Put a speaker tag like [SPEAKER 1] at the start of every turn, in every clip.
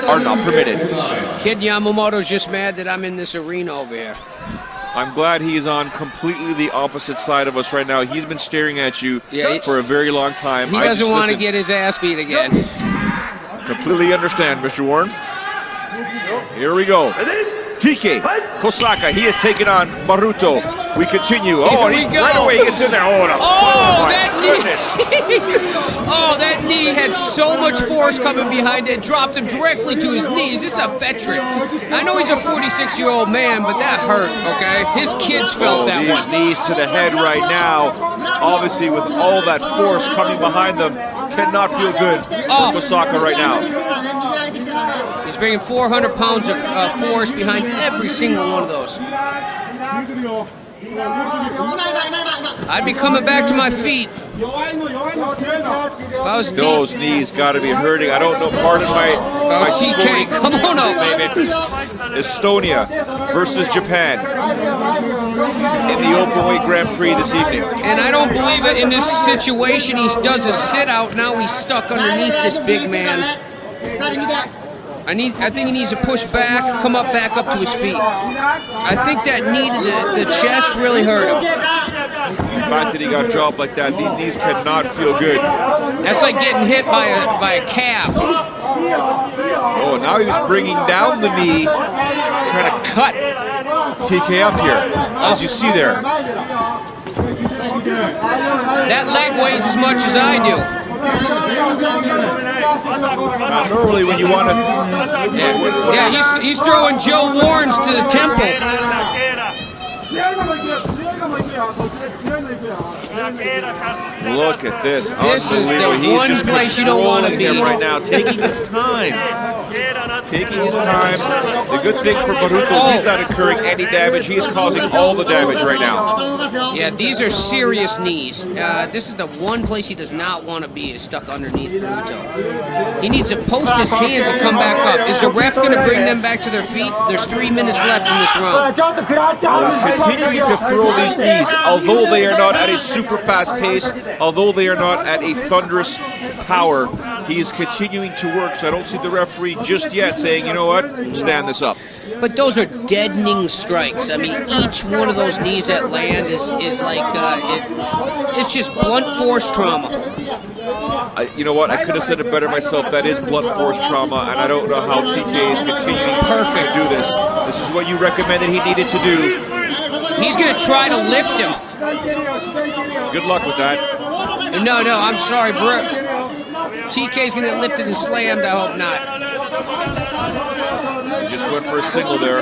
[SPEAKER 1] are not permitted.
[SPEAKER 2] Kid Yamamoto's just mad that I'm in this arena over here.
[SPEAKER 1] I'm glad he is on completely the opposite side of us right now. He's been staring at you for a very long time.
[SPEAKER 2] He doesn't want to get his ass beat again.
[SPEAKER 1] Completely understand, Mr. Warren. Here we go. Tsuyoshi Kosaka, he has taken on Baruto. We continue. Oh, right away he gets in there.
[SPEAKER 2] That knee. That knee had so much force coming behind it. Dropped him directly to his knees. This is a veteran. I know he's a 46-year-old man, but that hurt, okay? His kids felt that one.
[SPEAKER 1] These knees to the head right now, obviously with all that force coming behind them, cannot feel good for Kosaka right now.
[SPEAKER 2] He's bringing 400 pounds of force behind every single one of those. I'd be coming back to my feet.
[SPEAKER 1] Those knees got to be hurting. I don't know. Pardon my
[SPEAKER 2] TK. Come on up, baby.
[SPEAKER 1] Estonia versus Japan in the openweight Grand Prix this evening.
[SPEAKER 2] And I don't believe it in this situation. He does a sit out. Now he's stuck underneath this big man. I think he needs to push back, come back up to his feet. I think that knee to the chest really hurt him.
[SPEAKER 1] The fact that he got dropped like that, these knees cannot feel good.
[SPEAKER 2] That's like getting hit by a cab.
[SPEAKER 1] Oh, now he was bringing down the knee, trying to cut TK up here, as you see there.
[SPEAKER 2] That leg weighs as much as I do.
[SPEAKER 1] Normally when you want to...
[SPEAKER 2] Yeah, he's throwing Joe Warrens to the temple.
[SPEAKER 1] Look at this.
[SPEAKER 2] This is the one place you don't want to be
[SPEAKER 1] right now, taking his time. Taking his time. The good thing for Baruto is he's not incurring any damage. He is causing all the damage right now.
[SPEAKER 2] Yeah, these are serious knees. This is the one place he does not want to be, is stuck underneath Baruto. He needs to post his hands and come back up. Is the ref going to bring them back to their feet? There's 3 minutes left in this round.
[SPEAKER 1] He's continuing to throw these knees, although they are not at a super fast pace, although they are not at a thunderous power. He is continuing to work, so I don't see the referee just yet saying, you know what, stand this up.
[SPEAKER 2] But those are deadening strikes. I mean, each one of those knees that land is like, it's just blunt force trauma.
[SPEAKER 1] You know what, I could have said it better myself. That is blunt force trauma, and I don't know how TK is continuing to do this. This is what you recommended he needed to do.
[SPEAKER 2] He's going to try to lift him.
[SPEAKER 1] Good luck with that.
[SPEAKER 2] No, I'm sorry, bro. TK's going to get lifted and slammed. I hope not.
[SPEAKER 1] He just went for a single there.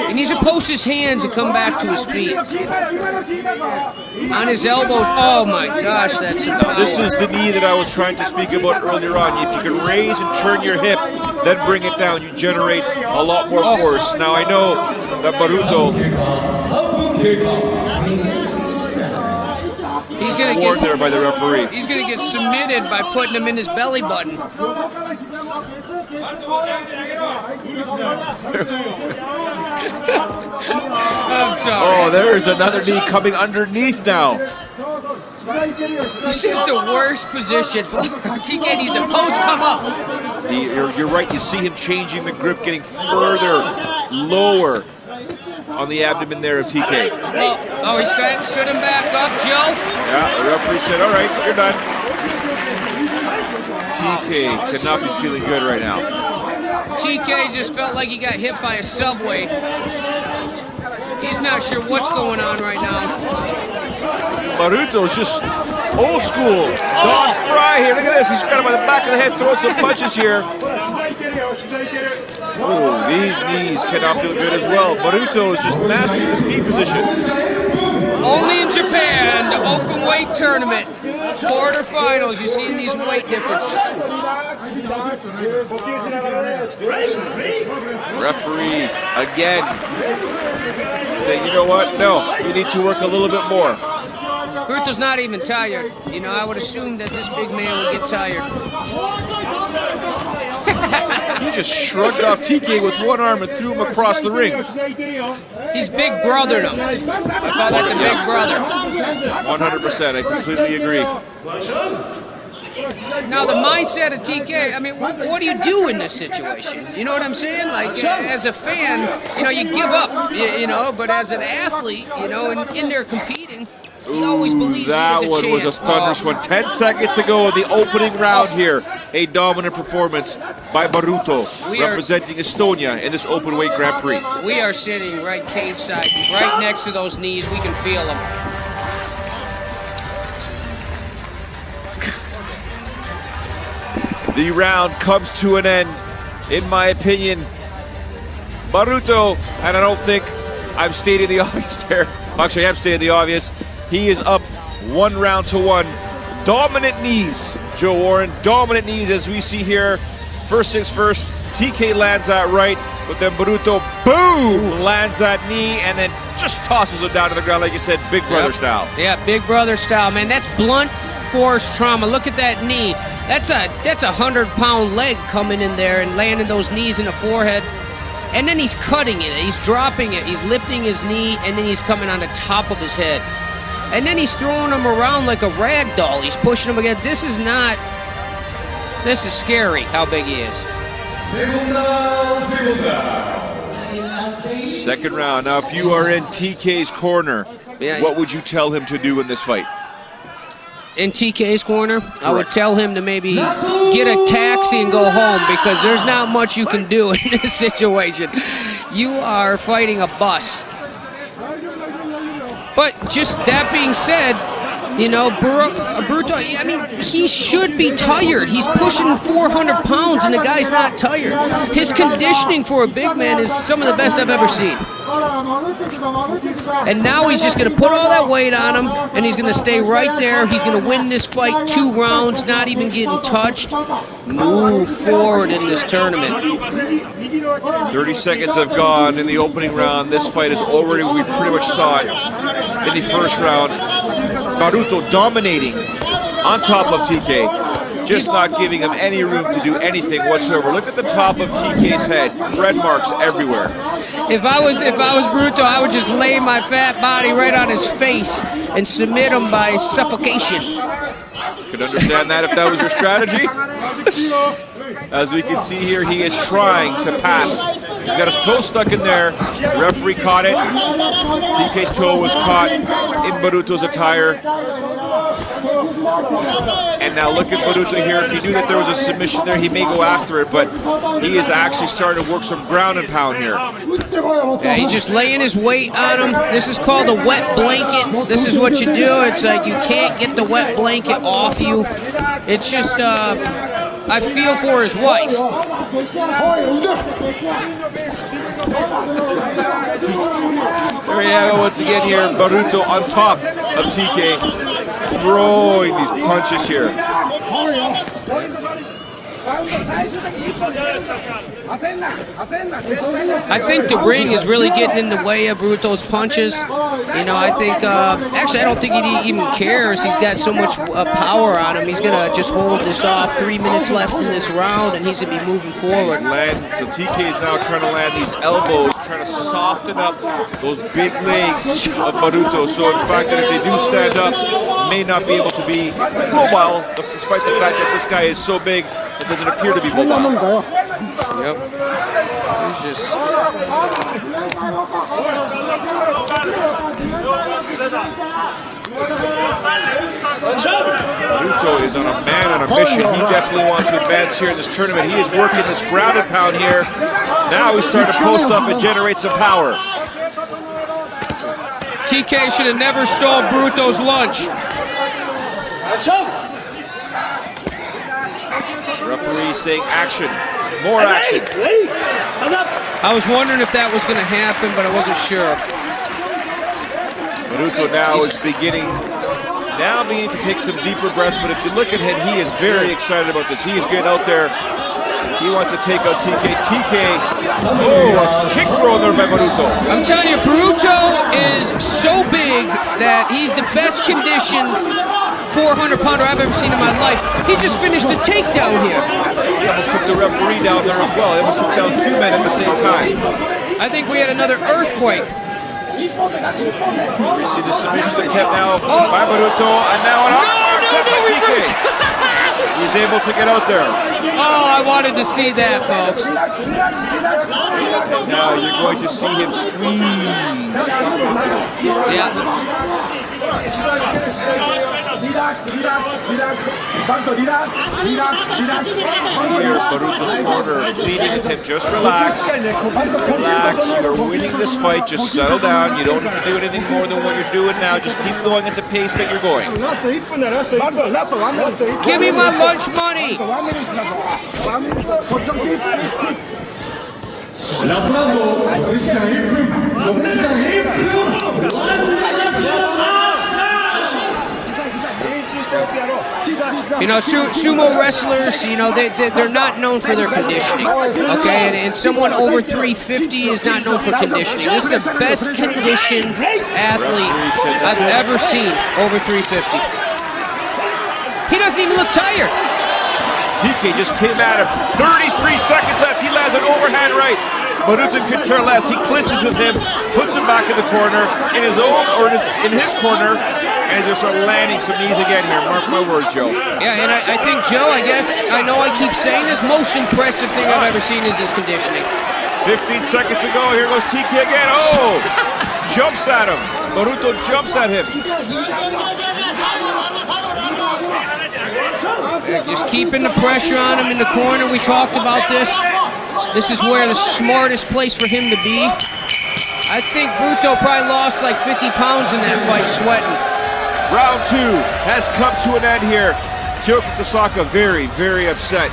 [SPEAKER 2] He needs to post his hands and come back to his feet. On his elbows. Oh my gosh, that's
[SPEAKER 1] now, this is the knee that I was trying to speak about earlier on. If you can raise and turn your hip, then bring it down, you generate a lot more force. Now I know that Baruto
[SPEAKER 2] he's going to
[SPEAKER 1] get there by the referee.
[SPEAKER 2] He's going to get submitted by putting him in his belly button. I'm sorry.
[SPEAKER 1] Oh, there's another knee coming underneath now.
[SPEAKER 2] This is the worst position for TK. Needs a post come up.
[SPEAKER 1] You're right. You see him changing the grip, getting further lower on the abdomen there of TK.
[SPEAKER 2] Oh, he stood him back up, Joe.
[SPEAKER 1] Yeah, the referee said, all right, you're done. TK could not be feeling good right now.
[SPEAKER 2] TK just felt like he got hit by a subway. He's not sure what's going on right now.
[SPEAKER 1] Baruto's just old school. Don Fry here. Look at this. He's got him by the back of the head, throwing some punches here. Oh, these knees cannot feel good as well. Baruto is just mastering this knee position.
[SPEAKER 2] Only in Japan, the open weight tournament, quarterfinals, you see these weight differences. Referee
[SPEAKER 1] again saying, you know what? No, you need to work a little bit more.
[SPEAKER 2] Baruto's not even tired. You know, I would assume that this big man would get tired.
[SPEAKER 1] He just shrugged off TK with one arm and threw him across the ring.
[SPEAKER 2] He's big brothered him. I call that the big brother.
[SPEAKER 1] 100%, I completely agree.
[SPEAKER 2] Now the mindset of TK, I mean, what do you do in this situation? You know what I'm saying? Like, as a fan, you know, you give up, you know, but as an athlete, you know, and in there competing, he always believes he has a chance.
[SPEAKER 1] That one was a thunderous one. 10 seconds to go in the opening round here. A dominant performance by Baruto, representing Estonia in this open weight Grand Prix.
[SPEAKER 2] We are sitting right cage side, right next to those knees. We can feel them.
[SPEAKER 1] The round comes to an end. In my opinion, Baruto, and I don't think I'm stating the obvious there. Actually, I am stating the obvious. He is up 1 round to 1. Dominant knees, Joe Warren. Dominant knees as we see here. First things first, TK lands that right, but then Baruto, boom, lands that knee and then just tosses him down to the ground, like you said, Big Brother style.
[SPEAKER 2] Yeah, Big Brother style, man. That's blunt force trauma. Look at that knee. That's a 100-pound leg coming in there and landing those knees in the forehead. And then he's cutting it, he's dropping it, he's lifting his knee, and then he's coming on the top of his head. And then he's throwing him around like a rag doll. He's pushing him again. This is scary how big he is.
[SPEAKER 1] Second round. Now, if you are in TK's corner, what would you tell him to do in this fight?
[SPEAKER 2] In TK's corner, correct. I would tell him to maybe get a taxi and go home because there's not much you can do in this situation. You are fighting a bus. But just that being said, you know, Baruto, I mean, he should be tired. He's pushing 400 pounds and the guy's not tired. His conditioning for a big man is some of the best I've ever seen. And now he's just going to put all that weight on him, and he's going to stay right there. He's going to win this fight 2 rounds, not even getting touched. Move forward in this tournament.
[SPEAKER 1] 30 seconds have gone in the opening round. This fight is already, we pretty much saw it in the first round. Baruto dominating on top of TK. Just not giving him any room to do anything whatsoever. Look at the top of TK's head. Red marks everywhere.
[SPEAKER 2] If I was Baruto, I would just lay my fat body right on his face and submit him by suffocation.
[SPEAKER 1] Could understand that if that was your strategy. As we can see here, he is trying to pass. He's got his toe stuck in there. The referee caught it. TK's toe was caught in Baruto's attire. And now look at Baruto here. If he knew that there was a submission there, he may go after it, but he is actually starting to work some ground and pound here.
[SPEAKER 2] Yeah, he's just laying his weight on him. This is called a wet blanket. This is what you do. It's like you can't get the wet blanket off you. It's just, I feel for his wife.
[SPEAKER 1] There we have it once again here. Baruto on top of TK. Throwing these punches here.
[SPEAKER 2] I think the ring is really getting in the way of Baruto's punches. You know, I think, actually, I don't think he even cares. He's got so much power on him. He's going to just hold this off. 3 minutes left in this round, and he's going to be moving forward.
[SPEAKER 1] So TK is now trying to land these elbows, trying to soften up those big legs of Baruto. So, in fact, that if they do stand up, may not be able to be mobile, despite the fact that this guy is so big, it doesn't appear to be mobile.
[SPEAKER 2] Yep. He's just...
[SPEAKER 1] Baruto is on a mission. He definitely wants to advance here in this tournament. He is working this ground and pound here. Now he's starting to post up and generate some power.
[SPEAKER 2] TK should have never stole Baruto's lunch.
[SPEAKER 1] Referee saying action. More action.
[SPEAKER 2] I was wondering if that was going to happen, but I wasn't sure.
[SPEAKER 1] Baruto now is beginning to take some deeper breaths, but if you look at him, he is very excited about this. He is getting out there. He wants to take out TK. Oh, a kick throw there by Baruto.
[SPEAKER 2] I'm telling you, Baruto is so big that he's the best conditioned 400-pounder I've ever seen in my life. He just finished the takedown here.
[SPEAKER 1] He almost took the referee down there as well. He almost took down 2 men at the same time.
[SPEAKER 2] I think we had another earthquake.
[SPEAKER 1] We see the submission attempt now by Baruto, and now an arm to TK. He's able to get out there.
[SPEAKER 2] Oh, I wanted to see that, folks.
[SPEAKER 1] Now you're going to see him squeeze.
[SPEAKER 2] Yeah.
[SPEAKER 1] Here, Baruto's corner, pleading with him, just relax. Relax, you're winning this fight, just settle down. You don't need to do anything more than what you're doing now. Just keep going at the pace that you're going.
[SPEAKER 2] Give me my lunch money. You know, sumo wrestlers, you know, they're not known for their conditioning, okay? And someone over 350 is not known for conditioning. This is the best conditioned athlete I've ever seen over 350. He doesn't even look tired.
[SPEAKER 1] TK just came at him. 33 seconds left. He lands an overhand right. Baruto could care less. He clinches with him, puts him back in the corner, in his own or in his corner, and he's going to start landing some knees again here. Mark my words, Joe.
[SPEAKER 2] Yeah, and I think, Joe, I guess, I know I keep saying this, most impressive thing I've ever seen is his conditioning.
[SPEAKER 1] 15 seconds to go. Here goes TK again. Oh! Jumps at him. Baruto jumps at him.
[SPEAKER 2] Yeah, just keeping the pressure on him in the corner. We talked about this. This is where the smartest place for him to be. I think Baruto probably lost like 50 pounds in that fight, sweating.
[SPEAKER 1] Round 2 has come to an end here. Tsuyoshi kosaka very, very upset.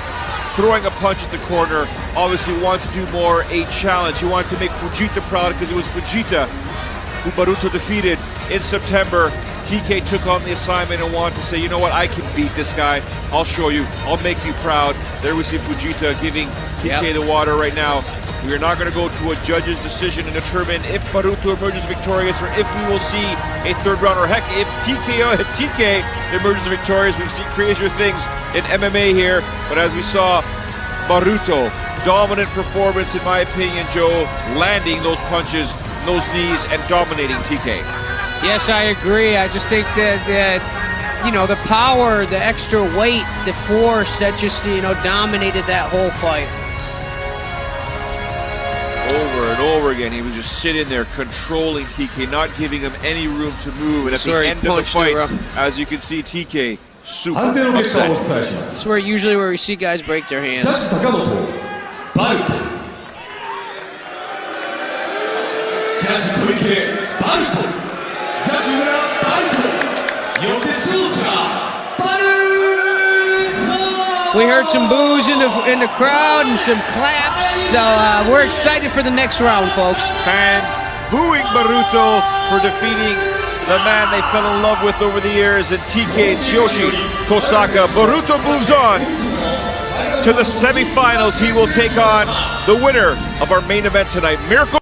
[SPEAKER 1] Throwing a punch at the corner. Obviously wanted to do more, a challenge. He wanted to make Fujita proud because it was Fujita who Baruto defeated in September. TK took on the assignment and wanted to say, you know what, I can beat this guy. I'll show you. I'll make you proud. There we see Fujita giving TK the water right now. We are not going to go to a judge's decision and determine if Baruto emerges victorious or if we will see a third round, or heck, if TK emerges victorious. We've seen crazier things in MMA here, but as we saw, Baruto, dominant performance in my opinion, Joe, landing those punches, those knees, and dominating TK.
[SPEAKER 2] Yes, I agree. I just think that you know, the power, the extra weight, the force that just, you know, dominated that whole fight.
[SPEAKER 1] Over and over again, he was just sitting there controlling TK, not giving him any room to move. And at the end of the fight, as you can see, TK super upset.
[SPEAKER 2] That's where usually we see guys break their hands. We heard some boos in the crowd and some claps, so we're excited for the next round, folks.
[SPEAKER 1] Fans booing Baruto for defeating the man they fell in love with over the years in TK Tsuyoshi Kosaka. Baruto moves on to the semifinals. He will take on the winner of our main event tonight, Miracle.